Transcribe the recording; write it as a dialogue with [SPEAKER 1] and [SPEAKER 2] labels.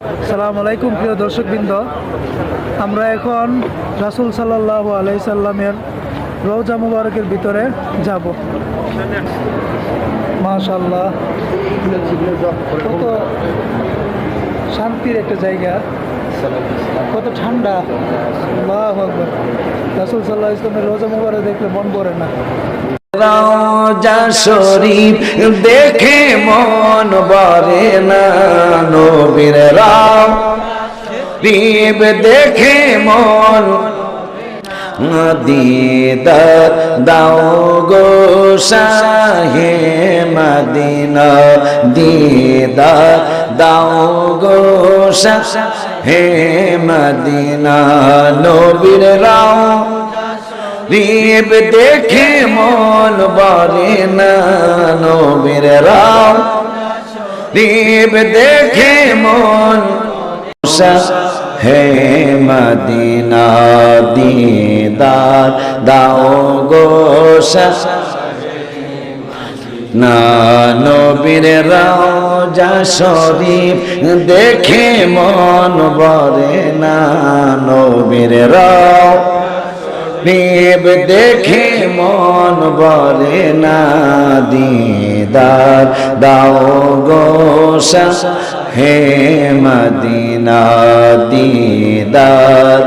[SPEAKER 1] আসসালামু আলাইকুম প্রিয় দর্শকবৃন্দ, আমরা এখন রাসূল সাল্লাল্লাহু আলাইহি সাল্লামের রওজা মুবারকের ভিতরে যাব। মাশাআল্লাহ, কত শান্তির একটা জায়গা, কত ঠান্ডা। আল্লাহু আকবার। রাসূল সাল্লাল্লাহু আলাইহি সাল্লামের রওজা মুবারক দেখলে মন ভরে না।
[SPEAKER 2] রওজা শরীফ দেখে মন ভরে না, নবীর শরীফ দেখে মন দিদার দাও গো শাহে মদিনা, দিদার দাও গো শাহে মদিনা, নবীর শরীফ দেখে মন ভরে না, নবীর শরীফ দেখে মন হে মদিনা, দিদার দাও গো না, নবীর রওজা শরীফ দেখে মন ভরে না, নবীর শরীফ দেখে মন ভরে না, দিদার দাও গো হে মদিনা, দিদার